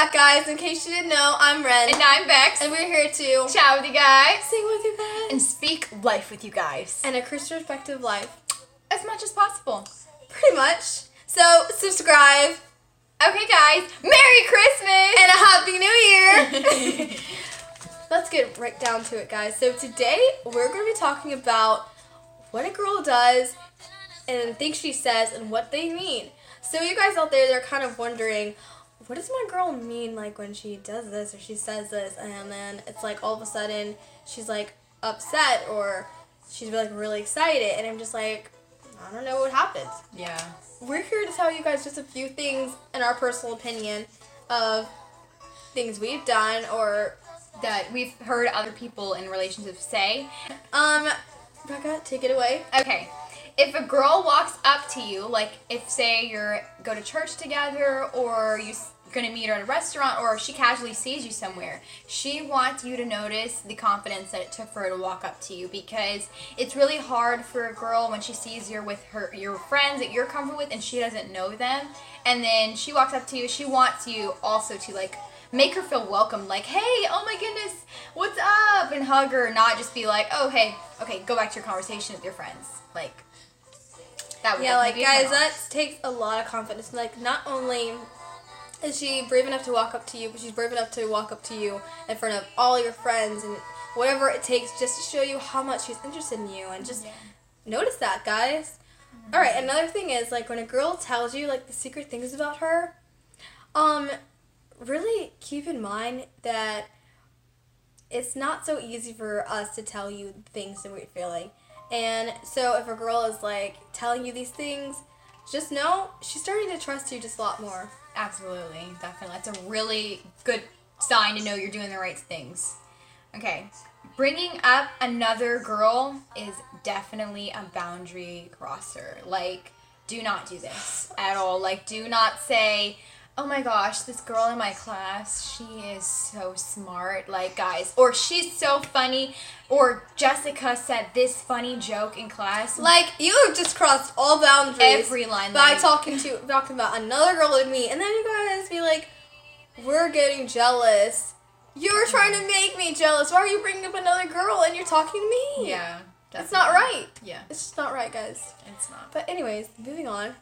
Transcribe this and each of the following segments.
back, guys. In case you didn't know, I'm Ren. And I'm Bex. And we're here to chat with you guys, sing with you guys, and speak life with you guys. and a Christian perspective life. As much as possible. Pretty much. So, subscribe. Okay, guys. Merry Christmas! And a Happy New Year! Let's get right down to it, guys. So today, we're going to be talking about what a girl does and things she says and what they mean. So you guys out there, they're kind of wondering, what does my girl mean, like, when she does this or she says this, and then it's like all of a sudden she's like upset or she's like really excited, and I'm just like, I don't know what happened. Yeah. We're here to tell you guys just a few things in our personal opinion of things we've done or that we've heard other people in relationships say. Becca, take it away. Okay. If a girl walks up to you, like if say you're go to church together or you're going to meet her at a restaurant or she casually sees you somewhere, she wants you to notice the confidence that it took for her to walk up to you, because it's really hard for a girl when she sees you're with your friends that you're comfortable with and she doesn't know them, and then she walks up to you, she wants you also to like make her feel welcome, like, hey, oh my goodness, what's up, and hug her, not just be like, oh, hey, okay, go back to your conversation with your friends. Like, that would like, be guys, that takes a lot of confidence. Like, not only is she brave enough to walk up to you, but she's brave enough to walk up to you in front of all your friends and whatever it takes just to show you how much she's interested in you, and just notice that, guys. Mm-hmm. All right, another thing is, like, when a girl tells you, like, the secret things about her, really keep in mind that it's not so easy for us to tell you things that we're feeling. And so if a girl is like telling you these things, just know she's starting to trust you just a lot more. Absolutely, definitely. That's a really good sign to know you're doing the right things. Okay, bringing up another girl is definitely a boundary crosser. Like, do not do this at all. Like, do not say, oh my gosh, this girl in my class, she is so smart, like, guys, or she's so funny, or Jessica said this funny joke in class. Like, you have just crossed all boundaries. Every line. By talking about another girl with me, and then you guys be like, we're getting jealous. You're trying to make me jealous. Why are you bringing up another girl and you're talking to me? Yeah. Definitely. It's not right. Yeah. It's just not right, guys. It's not. But anyways, moving on.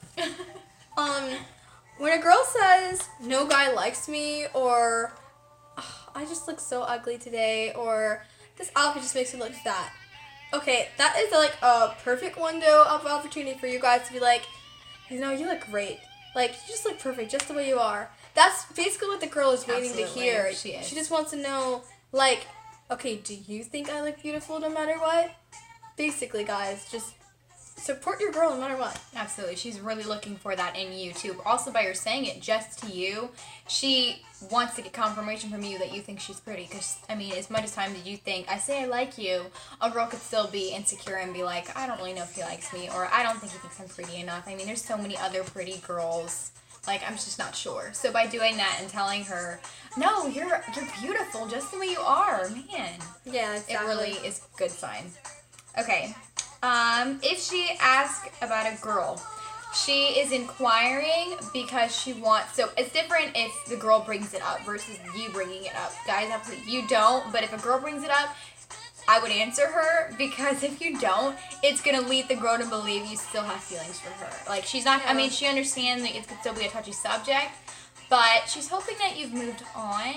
When a girl says, no guy likes me, or I just look so ugly today, or this outfit just makes me look fat. Okay, that is like a perfect window of opportunity for you guys to be like, you know, you look great. Like, you just look perfect just the way you are. That's basically what the girl is waiting to hear. She is. She just wants to know, like, okay, do you think I look beautiful no matter what? Basically, guys, just support your girl no matter what. Absolutely. She's really looking for that in you, too. Also, by her saying it just to you, she wants to get confirmation from you that you think she's pretty. Because, I mean, as much as time did you think, I say I like you, a girl could still be insecure and be like, I don't really know if he likes me, or I don't think he thinks I'm pretty enough. I mean, there's so many other pretty girls. Like, I'm just not sure. So by doing that and telling her, no, you're beautiful just the way you are, man. Yeah, exactly. It really is a good sign. Okay. If she asks about a girl, she is inquiring because she wants, so it's different if the girl brings it up versus you bringing it up. Guys, absolutely, you don't, but if a girl brings it up, I would answer her, because if you don't, it's going to lead the girl to believe you still have feelings for her. Like, she's not, I mean, she understands that it could still be a touchy subject, but she's hoping that you've moved on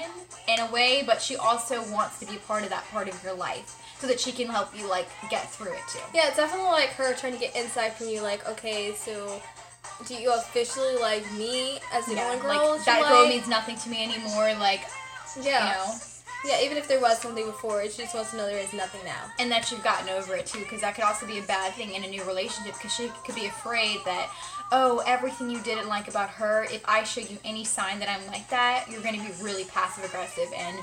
in a way, but she also wants to be part of that part of your life, so that she can help you, like, get through it, too. Yeah, it's definitely, like, her trying to get insight from you, like, okay, so do you officially like me as the only girl like, that girl means nothing to me anymore, like, yeah. You know? Yeah, even if there was something before, she just wants to know there is nothing now. And that you've gotten over it, too, because that could also be a bad thing in a new relationship, because she could be afraid that, oh, everything you didn't like about her, if I show you any sign that I'm like that, you're going to be really passive-aggressive and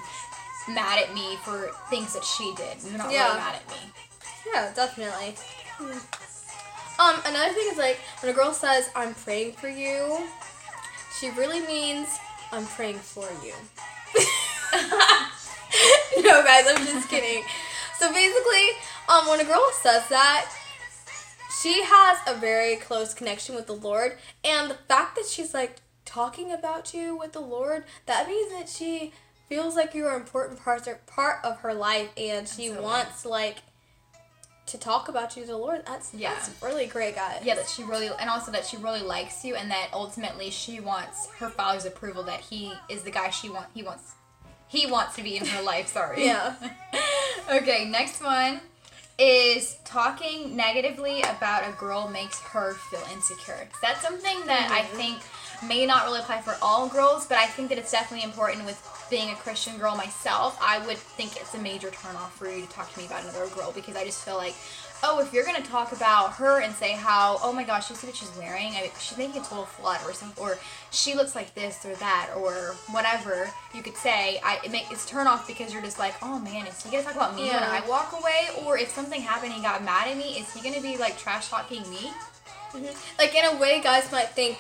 mad at me for things that she did. You're not really mad at me. Yeah, definitely. Another thing is, like, when a girl says, I'm praying for you, she really means, I'm praying for you. No, guys, I'm just kidding. So basically, when a girl says that, she has a very close connection with the Lord, and the fact that she's, like, talking about you with the Lord, that means that she feels like you're an important part of her life, and she wants, like, to talk about you to the Lord. That's really great, guys. Yeah, that she really likes you, and that ultimately she wants her father's approval that he is the guy he wants to be in her life. Sorry. Yeah. Okay, next one is talking negatively about a girl makes her feel insecure. That's something that I think may not really apply for all girls, but I think that it's definitely important with being a Christian girl myself. I would think it's a major turnoff for you to talk to me about another girl, because I just feel like, oh, if you're going to talk about her and say how, oh my gosh, you see what she's wearing? She's making a total slut or something, or she looks like this or that, or whatever you could say, it's turn off, because you're just like, oh man, is he going to talk about me when I walk away? Or if something happened and he got mad at me, is he going to be like trash talking me? Like, in a way, guys might think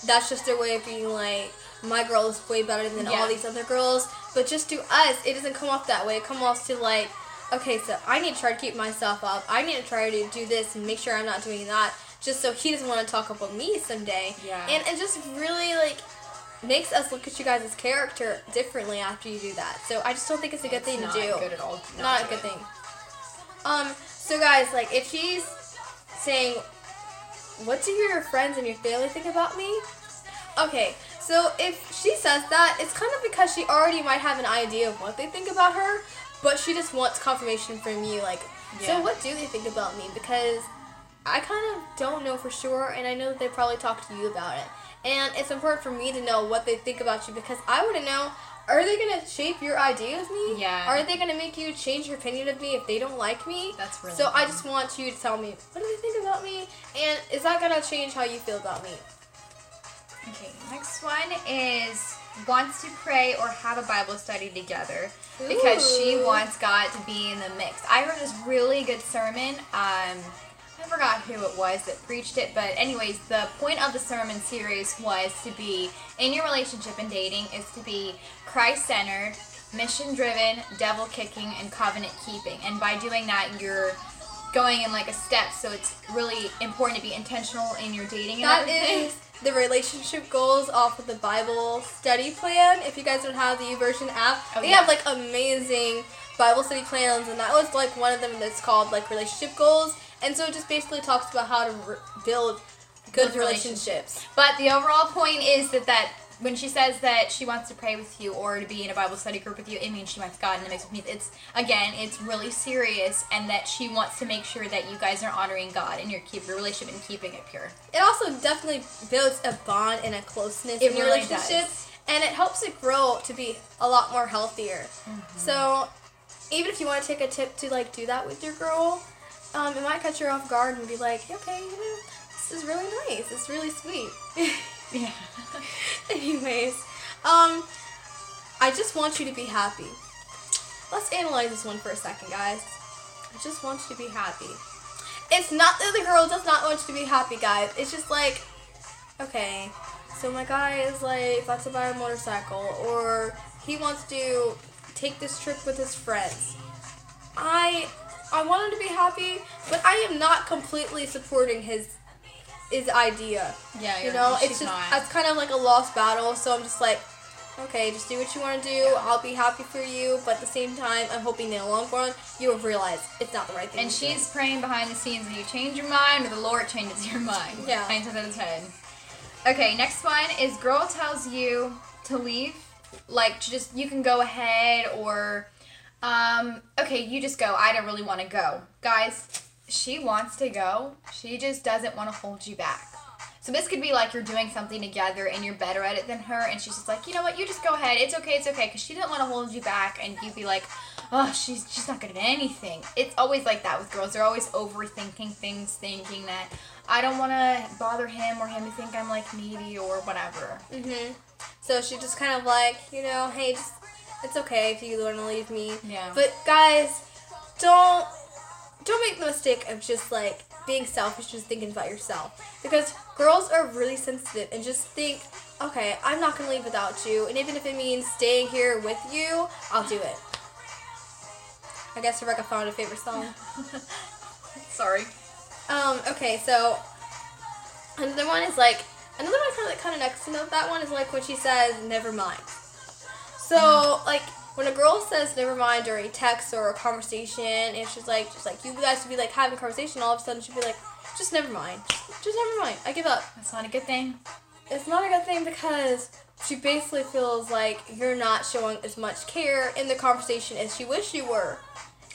that's just their way of being like, my girl is way better than all these other girls. But just to us, it doesn't come off that way. It comes off to like, okay, so I need to try to keep myself up. I need to try to do this and make sure I'm not doing that, just so he doesn't want to talk about me someday. Yeah. And it just really, like, makes us look at you guys' character differently after you do that. So I just don't think it's a good thing to do. Not good at all. Not a good thing. So guys, like, if she's saying, what do your friends and your family think about me? Okay, so if she says that, it's kind of because she already might have an idea of what they think about her, but she just wants confirmation from you, like, so what do they think about me? Because I kind of don't know for sure, and I know that they probably talk to you about it. And it's important for me to know what they think about you, because I want to know, are they going to shape your idea of me? Yeah. Are they going to make you change your opinion of me if they don't like me? That's really So cool. I just want you to tell me, what do they think about me? And is that going to change how you feel about me? Okay, next one is wants to pray or have a Bible study together because she wants God to be in the mix. I heard this really good sermon. I forgot who it was that preached it, but anyways, the point of the sermon series was to be, in your relationship and dating, is to be Christ-centered, mission-driven, devil-kicking, and covenant-keeping. And by doing that, you're going in like a step, so it's really important to be intentional in your dating and everything. That is the relationship goals off of the Bible study plan. If you guys don't have the Youversion app, they have like amazing Bible study plans, and that was like one of them that's called like relationship goals. And so it just basically talks about how to build good relationships. But the overall point is that when she says that she wants to pray with you or to be in a Bible study group with you, it means she wants God in the mix with me. It's really serious, and that she wants to make sure that you guys are honoring God in your relationship and keeping it pure. It also definitely builds a bond and a closeness in your relationship, and it helps it grow to be a lot more healthier. Mm-hmm. So even if you want to take a tip to like do that with your girl, it might catch her off guard and be like, okay, this is really nice. It's really sweet. Yeah. Anyways, I just want you to be happy. Let's analyze this one for a second, guys. I just want you to be happy. It's not that the girl does not want you to be happy, guys. It's just like, okay, so my guy is like about to buy a motorcycle, or he wants to take this trip with his friends. I want him to be happy, but I am not completely supporting his idea. Yeah, it's kind of like a lost battle. So I'm just like, okay, just do what you want to do. Yeah. I'll be happy for you, but at the same time, I'm hoping in the long run you will realize it's not the right thing. And she's praying behind the scenes that you change your mind, or the Lord changes your mind. Yeah. 9 times out of 10. Okay, next one is girl tells you to leave, like you can go ahead, or okay, you just go. I don't really want to go, guys. She wants to go. She just doesn't want to hold you back. So this could be like you're doing something together and you're better at it than her, and she's just like, you know what, you just go ahead. It's okay, because she doesn't want to hold you back, and you'd be like, oh, she's not good at anything. It's always like that with girls. They're always overthinking things, thinking that I don't want to bother him, or him to think I'm like needy or whatever. Mm-hmm. So she just kind of like, hey, it's okay if you want to leave me. Yeah. But guys, don't make the mistake of just like being selfish, just thinking about yourself. Because girls are really sensitive and just think, okay, I'm not going to leave without you. And even if it means staying here with you, I'll do it. I guess Rebecca found a favorite song. Sorry. Okay, so another one is like, Another one kind of next to that one is like when she says never mind. So like when a girl says never mind during a text or a conversation, and she's like just like you guys would be like having a conversation, all of a sudden she'd be like just never mind, just never mind. I give up. That's not a good thing. It's not a good thing because she basically feels like you're not showing as much care in the conversation as she wished you were.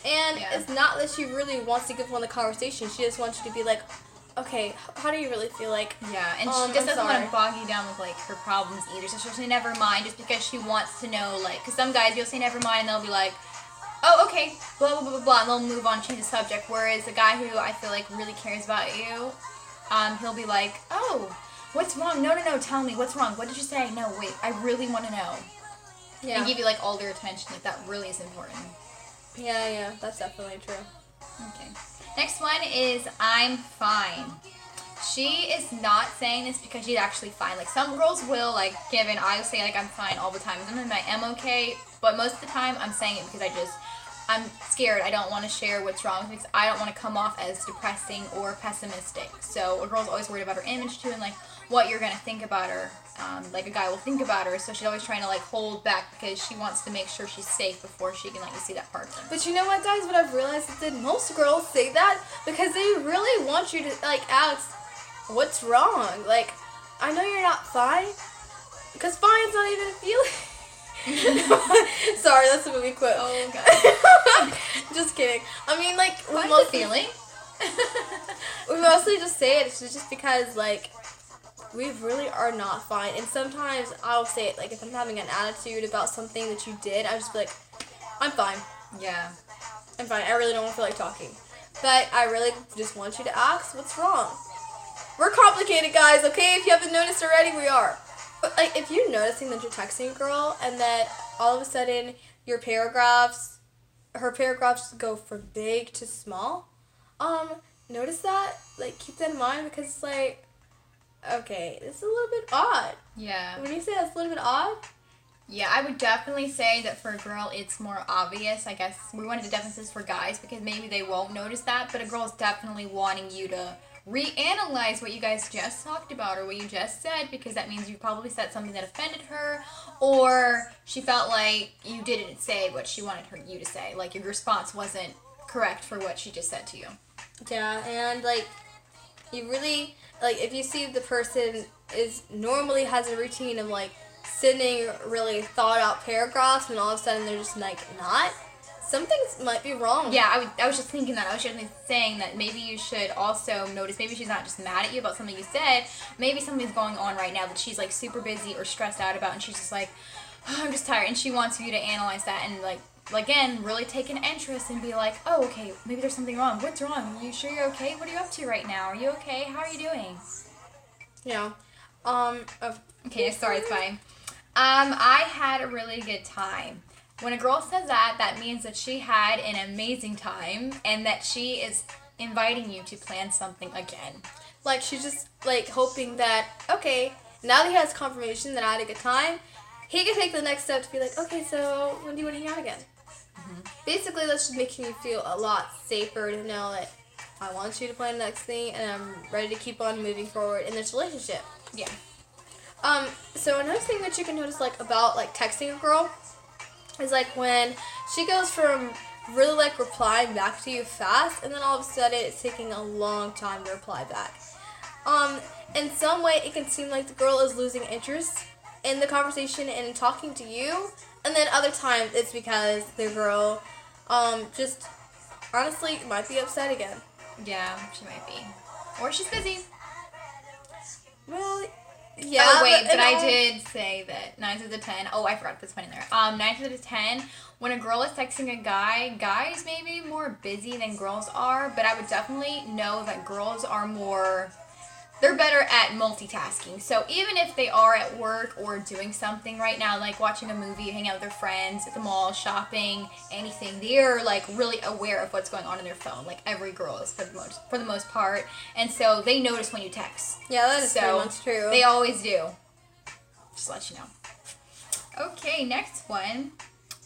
And it's not that she really wants to give on the conversation. She just wants you to be like, okay, how do you really feel like? Yeah, and she just doesn't want to bog you down with, like, her problems either. So she'll say never mind just because she wants to know, like, because some guys, you'll say never mind and they'll be like, oh, okay, blah, blah, blah, blah, blah, and they'll move on, change the subject. Whereas the guy who I feel like really cares about you, he'll be like, oh, what's wrong? No, tell me, what's wrong? What did you say? No, wait, I really want to know. Yeah. And give you, like, all their attention. Like, that really is important. Yeah, that's definitely true. Okay. Next one is I'm fine. She is not saying this because she's actually fine. Like, some girls will, like, I say, like, I'm fine all the time. Sometimes I am okay, but most of the time I'm saying it because I'm scared. I don't want to share what's wrong with me because I don't want to come off as depressing or pessimistic. So a girl's always worried about her image, too, and, like, what you're going to think about her. Like, a guy will think about her, so she's always trying to, like, hold back because she wants to make sure she's safe before she can let you see that part of her. But you know what, guys? What I've realized is that most girls say that because they really want you to, like, ask, what's wrong? Like, I know you're not fine, because fine's not even a feeling. Sorry, that's a movie quote. Oh, God. Just kidding. I mean, like, what's the feeling? We mostly just say it. It's just because, like, we really are not fine. And sometimes I'll say it, like, if I'm having an attitude about something that you did, I'll just be like, I'm fine. Yeah. I'm fine. I really don't feel like talking. But I really just want you to ask, what's wrong? We're complicated, guys, okay? If you haven't noticed already, we are. But, like, if you're noticing that you're texting a girl and that all of a sudden her paragraphs go from big to small, notice that. Like, keep that in mind because it's like, okay, this is a little bit odd. Yeah. When you say that's a little bit odd? Yeah, I would definitely say that for a girl, it's more obvious. I guess we wanted to definitely this for guys because maybe they won't notice that, but a girl is definitely wanting you to reanalyze what you guys just talked about or what you just said because that means you probably said something that offended her or she felt like you didn't say what she wanted you to say. Like, your response wasn't correct for what she just said to you. Yeah, and, like, you really, like, if you see the person normally has a routine of, like, sending really thought out paragraphs and all of a sudden they're just, like, not, something might be wrong. Yeah, I was just thinking that. I was just saying that maybe you should also notice, maybe she's not just mad at you about something you said, maybe something's going on right now that she's, like, super busy or stressed out about and she's just like, oh, I'm just tired, and she wants you to analyze that and, like, again, really take an interest and be like, oh, okay, maybe there's something wrong. What's wrong? Are you sure you're okay? What are you up to right now? Are you okay? How are you doing? Yeah. Okay, sorry, it's fine. I had a really good time. When a girl says that, that means that she had an amazing time and that she is inviting you to plan something again. Like, she's just, like, hoping that, okay, now that he has confirmation that I had a good time, he can take the next step to be like, okay, so when do you want to hang out again? Mm-hmm. Basically, that's just making you feel a lot safer to know that I want you to plan the next thing and I'm ready to keep on moving forward in this relationship. Yeah. So another thing that you can notice, like, about, like, texting a girl is, like, when she goes from really, like, replying back to you fast and then all of a sudden it's taking a long time to reply back. In some way, it can seem like the girl is losing interest in the conversation and in talking to you, and then other times it's because the girl just honestly might be upset again. Yeah, she might be. Or she's busy. Well, yeah. Oh, wait, but I did say that 9 out of 10. Oh, I forgot to put this one in there. 9 out of 10, when a girl is texting a guy, guys may be more busy than girls are, but I would definitely know that girls are more... They're better at multitasking. So even if they are at work or doing something right now, like watching a movie, hanging out with their friends at the mall, shopping, anything, they're, like, really aware of what's going on in their phone. Like, every girl is for the most part. And so they notice when you text. Yeah, that is pretty much true. They always do. Just to let you know. Okay, next one.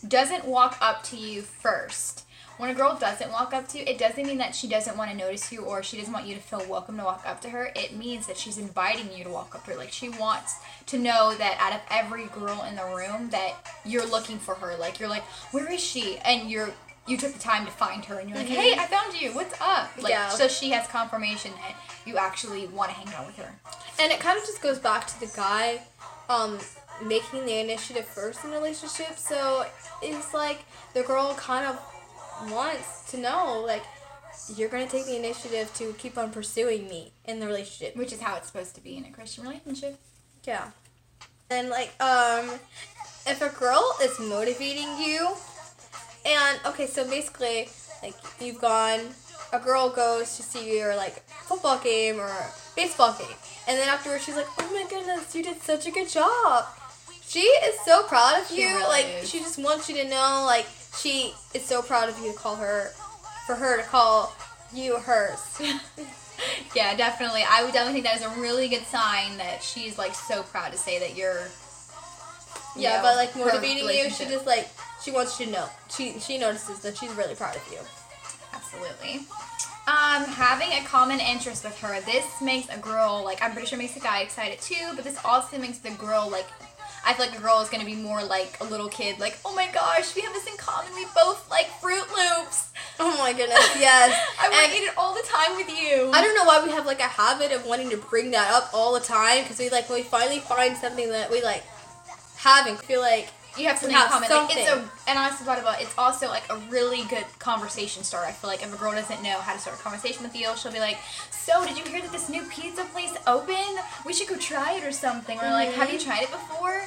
Doesn't walk up to you first. when a girl doesn't walk up to you, it doesn't mean that she doesn't want to notice you or she doesn't want you to feel welcome to walk up to her. It means that she's inviting you to walk up to her. Like, she wants to know that out of every girl in the room that you're looking for her. Like, you're like, where is she? And you took the time to find her, and you're like, hey, I found you. What's up? Like, so she has confirmation that you actually want to hang out with her. And it kind of just goes back to the guy making the initiative first in the relationship. So it's like the girl kind of wants to know, like, you're going to take the initiative to keep on pursuing me in the relationship. Which is how it's supposed to be in a Christian relationship. Yeah. And, like, if a girl is motivating you, and, okay, so basically, like, a girl goes to see your, like, football game or baseball game, and then afterwards she's like, oh my goodness, you did such a good job. She is so proud of you. Really like, is. She just wants you to know, like, she is so proud of you for her to call you hers. Yeah, definitely. I would definitely think that is a really good sign that she's, like, so proud to say that you're, yeah, but, like, motivating you, relationship. she just, like, she wants you to know. She notices that she's really proud of you. Absolutely. Having a common interest with her. This makes a girl, like, I'm pretty sure makes a guy excited too, but this also makes the girl, like, I feel like a girl is going to be more like a little kid, like, oh my gosh, we have this in common, we both like Fruit Loops. Oh my goodness, yes. I want to eat it all the time with you. I don't know why we have, like, a habit of wanting to bring that up all the time, because we finally find something that we, like, have and feel like you have something in common. Like, and honestly, it's also, like, a really good conversation starter. I feel like if a girl doesn't know how to start a conversation with you, she'll be like, so, did you hear that this new pizza place opened? We should go try it or something. Or, like, have you tried it before?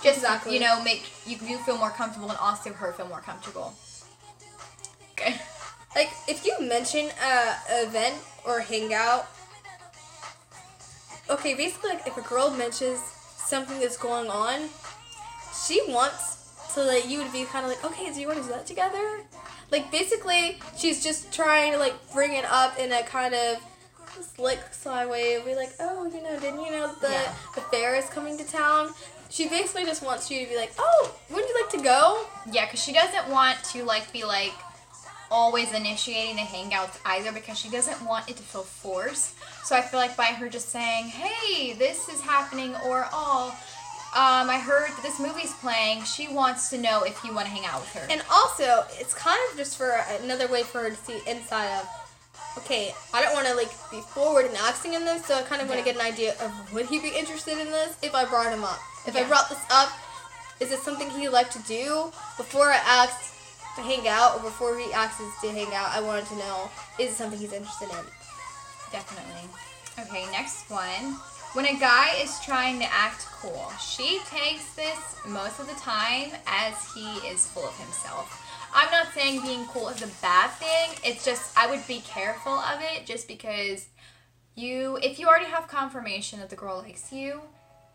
Just, exactly. You know, make you feel more comfortable and also her feel more comfortable. Okay. Like, if you mention an event or hangout, okay, basically, like, if a girl mentions something that's going on, she wants to, like, you would be kind of like, okay, do you want to do that together? Like, basically, she's just trying to, like, bring it up in a kind of slick, sly way. Be like, oh, you know, didn't you know the fair is coming to town? She basically just wants you to be like, oh, wouldn't you like to go? Yeah, because she doesn't want to, like, be, like, always initiating the hangouts either, because she doesn't want it to feel forced. So I feel like by her just saying, hey, this is happening, or, oh, I heard that this movie's playing, she wants to know if you want to hang out with her. And also, it's kind of just for another way for her to see inside of, okay, I don't want to, like, be forward and asking him this, so I kind of want to get an idea of would he be interested in this if I brought him up. If I brought this up, is it something he'd like to do? Before I asked to hang out, or before he asks us to hang out, I wanted to know, is it something he's interested in? Definitely. Okay, next one. When a guy is trying to act cool, she takes this most of the time as he is full of himself. I'm not saying being cool is a bad thing. It's just, I would be careful of it, just because if you already have confirmation that the girl likes you,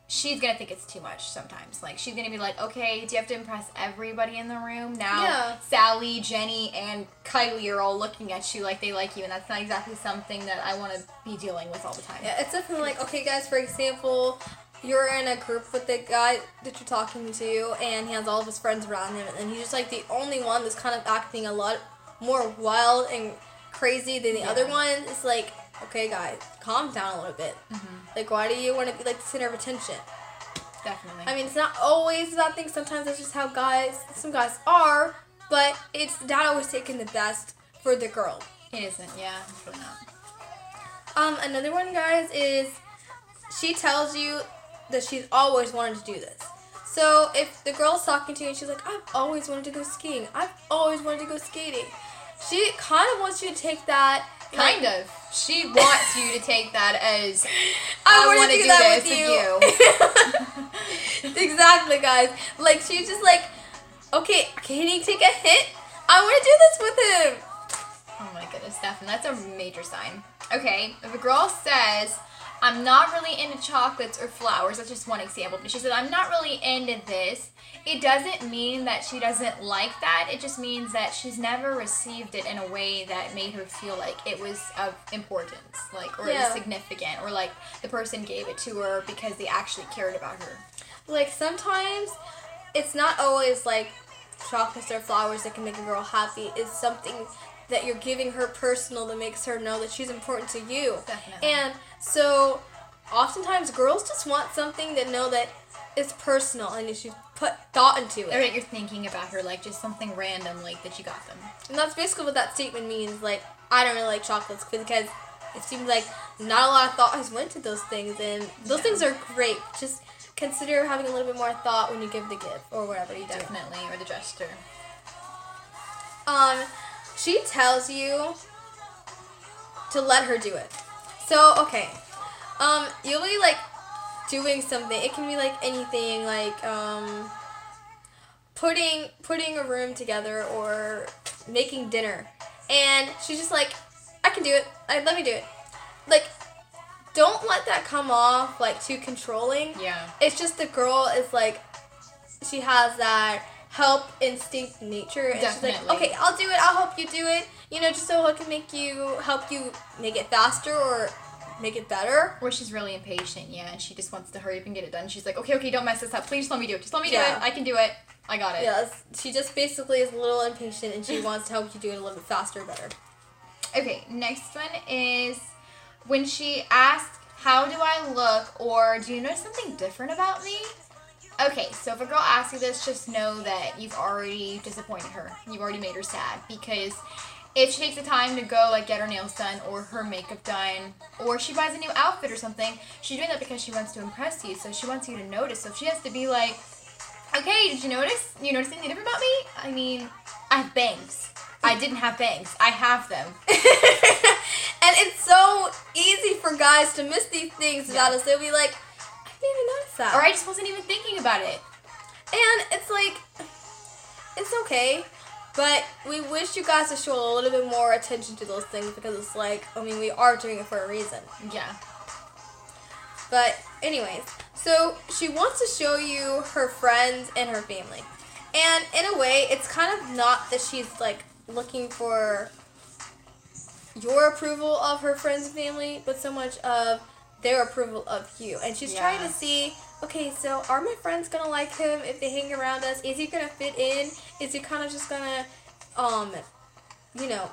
she's going to think it's too much sometimes. Like, she's going to be like, okay, do you have to impress everybody in the room? Now, Sally, Jenny, and Kylie are all looking at you like they like you, and that's not exactly something that I want to be dealing with all the time. Yeah, it's definitely like, okay, guys, for example, you're in a group with the guy that you're talking to, and he has all of his friends around him, and he's just, like, the only one that's kind of acting a lot more wild and crazy than the other one. It's like, okay, guys, calm down a little bit. Mm-hmm. Like, why do you want to be, like, the center of attention? Definitely. I mean, it's not always that thing. Sometimes that's just how some guys are, but it's not always taking the best for the girl. It isn't, yeah, it's really not. Another one, guys, is she tells you that she's always wanted to do this. So if the girl's talking to you and she's like, I've always wanted to go skiing. I've always wanted to go skating. She kind of wants you to take that. Kind of. She wants you to take that as, I want to do that with you. Exactly, guys. Like, she's just like, okay, can he take a hit? I want to do this with him. Oh my goodness, Stefan, that's a major sign. Okay, if a girl says, I'm not really into chocolates or flowers, that's just one example, but she said, I'm not really into this, it doesn't mean that she doesn't like that, it just means that she's never received it in a way that made her feel like it was of importance, like, or it was significant, or like the person gave it to her because they actually cared about her. Like, sometimes it's not always like chocolates or flowers that can make a girl happy is something that you're giving her personal that makes her know that she's important to you. Definitely. And so oftentimes girls just want something that know that it's personal and you should put thought into it. Or that you're thinking about her, like just something random, like that you got them. And that's basically what that statement means. Like, I don't really like chocolates because it seems like not a lot of thought has went to those things, and those things are great. Just consider having a little bit more thought when you give the gift or whatever you do. Definitely, or the gesture. She tells you to let her do it. So, okay. You'll be like doing something. It can be like anything, like putting a room together or making dinner. And she's just like, I can do it. Let me do it. Like, don't let that come off like too controlling. Yeah. It's just the girl is like, she has that help instinct nature, and Definitely. she's like, okay, I'll do it. I'll help you do it. You know, just so I can help you make it faster or make it better. Or she's really impatient, and she just wants to hurry up and get it done. She's like, okay, don't mess this up. Please just let me do it. Just let me do it. I can do it. I got it. Yeah, she just basically is a little impatient, and she wants to help you do it a little bit faster, better. Okay, next one is when she asks, how do I look, or do you notice something different about me? Okay, so if a girl asks you this, just know that you've already disappointed her. You've already made her sad, because if she takes the time to go like get her nails done or her makeup done, or she buys a new outfit or something, she's doing that because she wants to impress you, so she wants you to notice. So if she has to be like, okay, did you notice? You notice anything different about me? I mean, I have bangs. I didn't have bangs. I have them. And it's so easy for guys to miss these things about us. They'll be like, I didn't even notice that. Or I just wasn't even thinking about it. And it's like, it's okay. But we wish you guys to show a little bit more attention to those things, because it's like, I mean, we are doing it for a reason. Yeah. But anyways, so she wants to show you her friends and her family. And in a way, it's kind of not that she's like looking for your approval of her friends and family, but so much of their approval of you. And she's trying to see, okay, so are my friends gonna like him if they hang around us? Is he gonna fit in? Is he kind of just gonna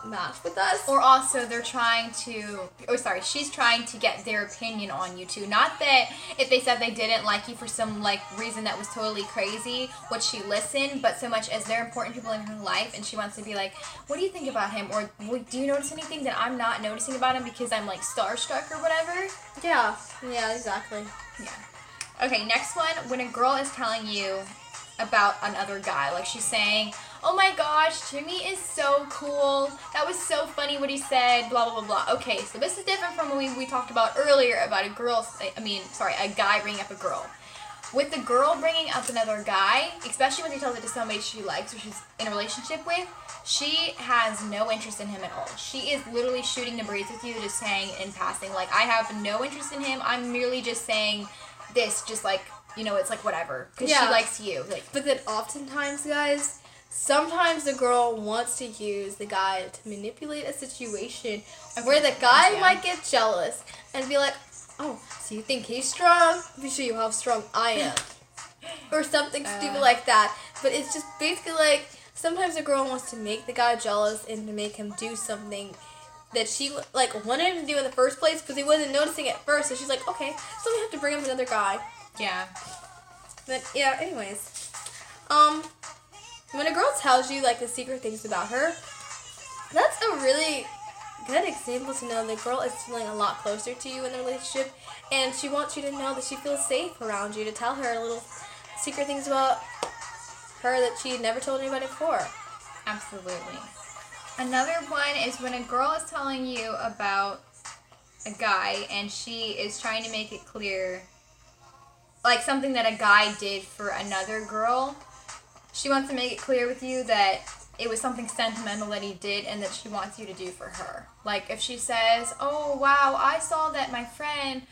match with us? Or also she's trying to get their opinion on you too. Not that if they said they didn't like you for some like reason that was totally crazy, would she listen, but so much as they're important people in her life, and she wants to be like, what do you think about him? Or do you notice anything that I'm not noticing about him because I'm like starstruck or whatever? Yeah, exactly. Yeah. Okay, next one, when a girl is telling you about another guy, like she's saying, oh my gosh, Jimmy is so cool. That was so funny what he said, blah, blah, blah, blah. Okay, so this is different from what we talked about earlier about a guy bringing up a girl. With the girl bringing up another guy, especially when she tells it to somebody she likes or she's in a relationship with, she has no interest in him at all. She is literally shooting the breeze with you, just saying in passing, like, I have no interest in him. I'm merely just saying this, just like, it's like whatever, because she likes you. Like, but then oftentimes, guys, sometimes the girl wants to use the guy to manipulate a situation where the guy might get jealous and be like, oh, so you think he's strong? Let me show you how strong I am. Or something stupid like that. But it's just basically like, sometimes a girl wants to make the guy jealous and to make him do something that she like wanted him to do in the first place, because he wasn't noticing it at first. So she's like, okay, so we have to bring him another guy. Yeah. But yeah, anyways. When a girl tells you like the secret things about her, that's a really good example to know the girl is feeling a lot closer to you in the relationship, and she wants you to know that she feels safe around you, to tell her little secret things about her that she never told anybody before. Absolutely. Another one is when a girl is telling you about a guy and she is trying to make it clear, like something that a guy did for another girl. She wants to make it clear with you that it was something sentimental that he did and that she wants you to do for her. Like if she says, oh wow, I saw that my friend's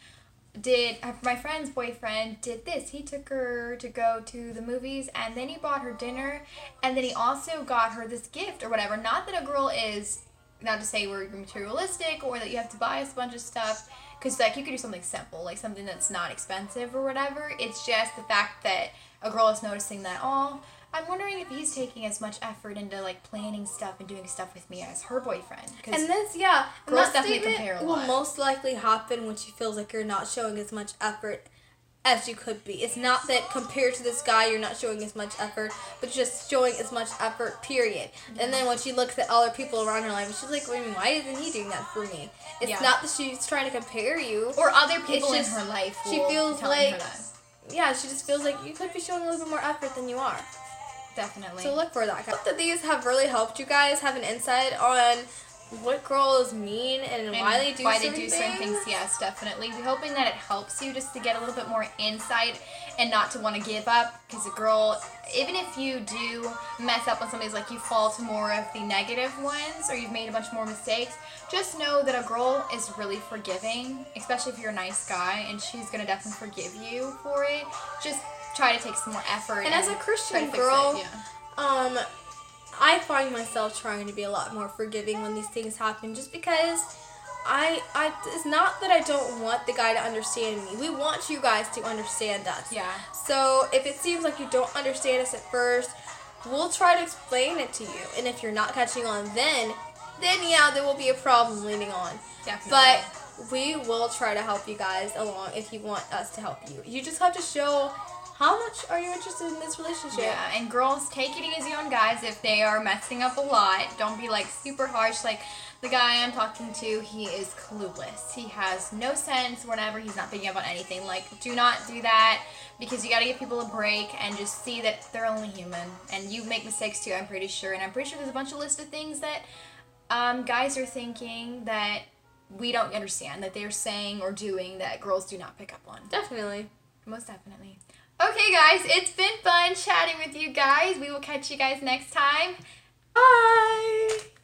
boyfriend did this. He took her to go to the movies, and then he bought her dinner, and then he also got her this gift or whatever. Not that a girl is, not to say we're materialistic or that you have to buy us a bunch of stuff, because like you could do something simple, like something that's not expensive or whatever. It's just the fact that a girl is noticing that, oh, I'm wondering if he's taking as much effort into like planning stuff and doing stuff with me as her boyfriend. And Girls that definitely statement compare a will lot. most likely happen when she feels like you're not showing as much effort as you could be. It's not that compared to this guy you're not showing as much effort, but just showing as much effort, period. And then when she looks at other people around her life, she's like, why isn't he doing that for me? It's not that she's trying to compare you. Or other people It's in just, her life she will feels telling like, her that. yeah, she just feels like you could be showing a little bit more effort than you are. Definitely. So look for that. I hope that these have really helped you guys have an insight on what girls mean and why they do certain things. Yes, definitely. We're hoping that it helps you just to get a little bit more insight and not to want to give up, because a girl, even if you do mess up on something, like you fall to more of the negative ones or you've made a bunch more mistakes, just know that a girl is really forgiving, especially if you're a nice guy, and she's going to definitely forgive you for it. Just try to take some more effort. And as a Christian girl, I find myself trying to be a lot more forgiving when these things happen, just because it's not that I don't want the guy to understand me. We want you guys to understand us. Yeah. So if it seems like you don't understand us at first, we'll try to explain it to you. And if you're not catching on then yeah, there will be a problem leading on. Definitely. But we will try to help you guys along if you want us to help you. You just have to show how much are you interested in this relationship. Yeah, and girls, take it easy on guys if they are messing up a lot. Don't be like super harsh. Like the guy I'm talking to, he is clueless. He has no sense whenever he's not thinking about anything. Like, do not do that, because you gotta give people a break and just see that they're only human. And you make mistakes too, I'm pretty sure. And I'm pretty sure there's a bunch of list of things that guys are thinking that we don't understand, that they're saying or doing that girls do not pick up on. Definitely. Most definitely. Okay, guys, it's been fun chatting with you guys. We will catch you guys next time. Bye!